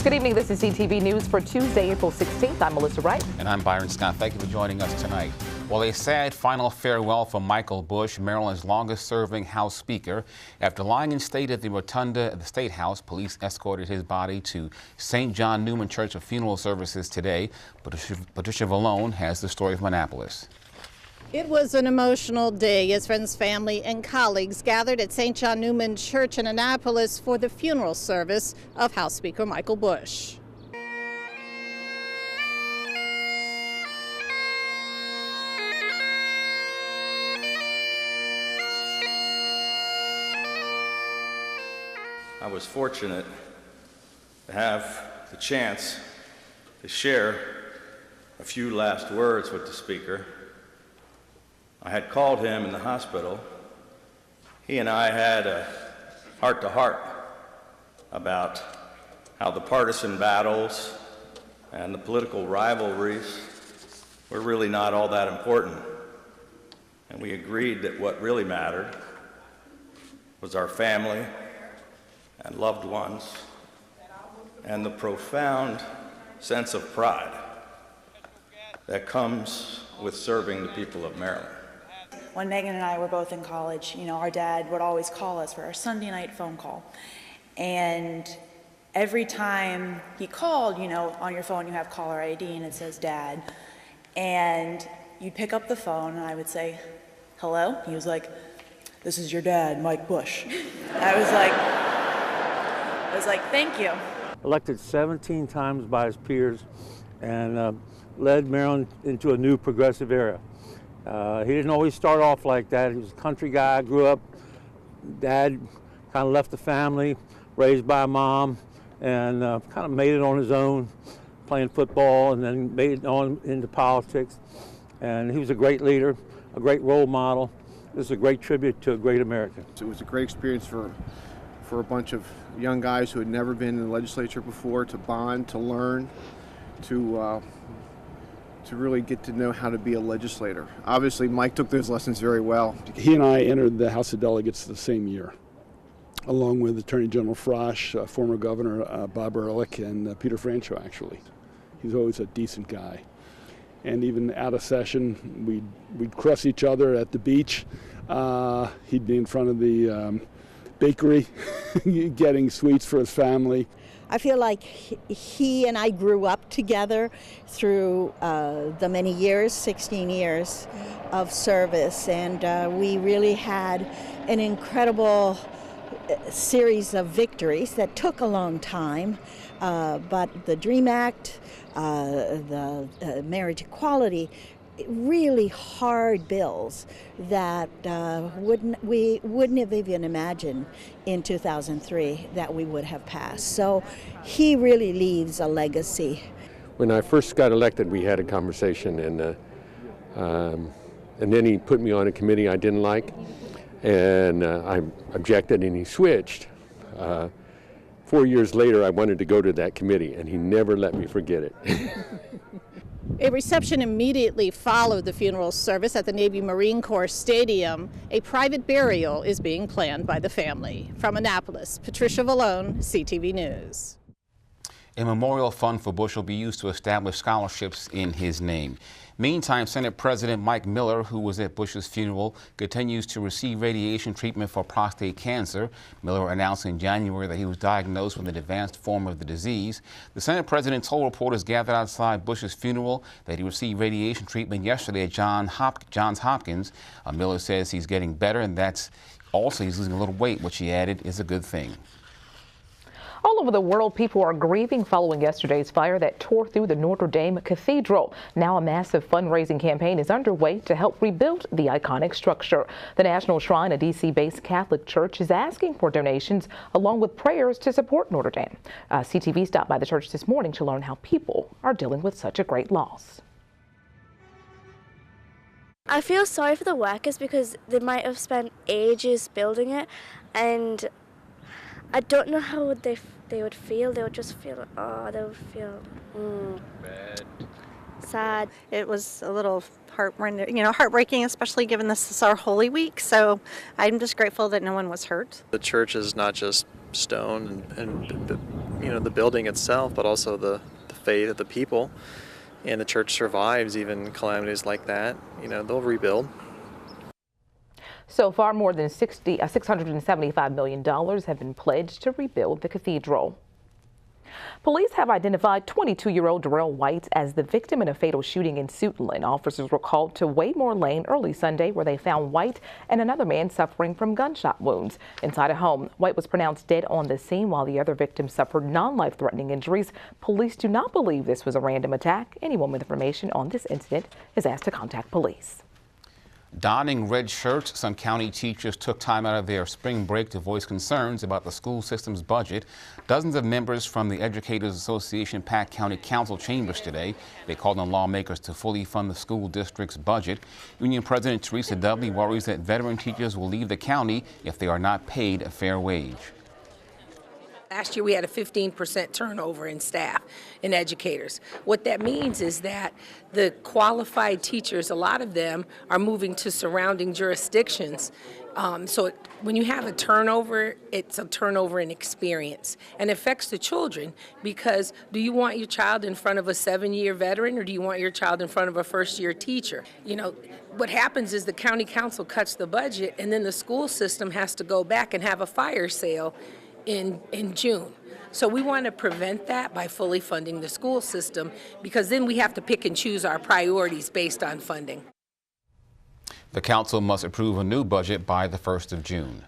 Good evening. This is CTV News for Tuesday, April 16th. I'm Melissa Wright. And I'm Byron Scott. Thank you for joining us tonight. Well, a sad final farewell for Michael Busch, Maryland's longest-serving House Speaker. After lying in state at the rotunda of the State House, police escorted his body to St. John Newman Church for funeral services today. Patricia Vallone has the story from Annapolis. It was an emotional day as friends, family, and colleagues gathered at St. John Newman Church in Annapolis for the funeral service of House Speaker Michael Busch. I was fortunate to have the chance to share a few last words with the Speaker. I had called him in the hospital. He and I had a heart-to-heart about how the partisan battles and the political rivalries were really not all that important. And we agreed that what really mattered was our family and loved ones, and the profound sense of pride that comes with serving the people of Maryland. When Megan and I were both in college, our dad would always call us for our Sunday night phone call. And every time he called, on your phone you have caller ID and it says Dad. And you'd pick up the phone and I would say, hello? He was like, this is your dad, Mike Busch. I was like, thank you. Elected 17 times by his peers and led Maryland into a new progressive era. He didn't always start off like that. He was a country guy, grew up, dad kind of left the family, raised by mom, and kind of made it on his own, playing football, and then made it on into politics. And he was a great leader, a great role model. This is a great tribute to a great American. It was a great experience for a bunch of young guys who had never been in the legislature before to bond, to learn, to really get to know how to be a legislator. Obviously, Mike took those lessons very well. He and I entered the House of Delegates the same year, along with Attorney General Frosch, former Governor Bob Ehrlich, and Peter Franchot, actually. He's always a decent guy. And even out of session, we'd cross each other at the beach. He'd be in front of the bakery getting sweets for his family. I feel like he and I grew up together through the many years, 16 years of service, and we really had an incredible series of victories that took a long time, but the DREAM Act, the marriage equality, really hard bills that we wouldn't have even imagined in 2003 that we would have passed. So he really leaves a legacy. When I first got elected, we had a conversation, and then he put me on a committee I didn't like, and I objected, and he switched. 4 years later, I wanted to go to that committee, and he never let me forget it. A reception immediately followed the funeral service at the Navy Marine Corps Stadium. A private burial is being planned by the family. From Annapolis, Patricia Vallone, CTV News. A memorial fund for Busch will be used to establish scholarships in his name. Meantime, Senate President Mike Miller, who was at Busch's funeral, continues to receive radiation treatment for prostate cancer. Miller announced in January that he was diagnosed with an advanced form of the disease. The Senate President told reporters gathered outside Busch's funeral that he received radiation treatment yesterday at Johns Hopkins. Miller says he's getting better, and that's also he's losing a little weight, which he added is a good thing. All over the world, people are grieving following yesterday's fire that tore through the Notre Dame Cathedral. Now a massive fundraising campaign is underway to help rebuild the iconic structure. The National Shrine, a D.C.-based Catholic church, is asking for donations along with prayers to support Notre Dame. CTV stopped by the church this morning to learn how people are dealing with such a great loss. I feel sorry for the workers because they might have spent ages building it, and I don't know how they would feel. They would just feel, they would feel bad, sad. It was a little heartbreaking, especially given this is our Holy Week. So I'm just grateful that no one was hurt. The church is not just stone and the building itself, but also the faith of the people. And the church survives even calamities like that. They'll rebuild. So far, more than $675 million have been pledged to rebuild the cathedral. Police have identified 22-year-old Darrell White as the victim in a fatal shooting in Suitland. Officers were called to Waymore Lane early Sunday, where they found White and another man suffering from gunshot wounds inside a home. White was pronounced dead on the scene, while the other victim suffered non-life-threatening injuries. Police do not believe this was a random attack. Anyone with information on this incident is asked to contact police. Donning red shirts, some county teachers took time out of their spring break to voice concerns about the school system's budget. Dozens of members from the Educators Association packed county council chambers today. They called on lawmakers to fully fund the school district's budget. Union President Teresa Dudley worries that veteran teachers will leave the county if they are not paid a fair wage. Last year we had a 15% turnover in staff and educators. What that means is that the qualified teachers, a lot of them are moving to surrounding jurisdictions. When you have a turnover, it's a turnover in experience, and it affects the children, because do you want your child in front of a 7-year veteran, or do you want your child in front of a first-year teacher? What happens is the county council cuts the budget, and then the school system has to go back and have a fire sale in June. So we want to prevent that by fully funding the school system, because then we have to pick and choose our priorities based on funding. The council must approve a new budget by the 1st of June.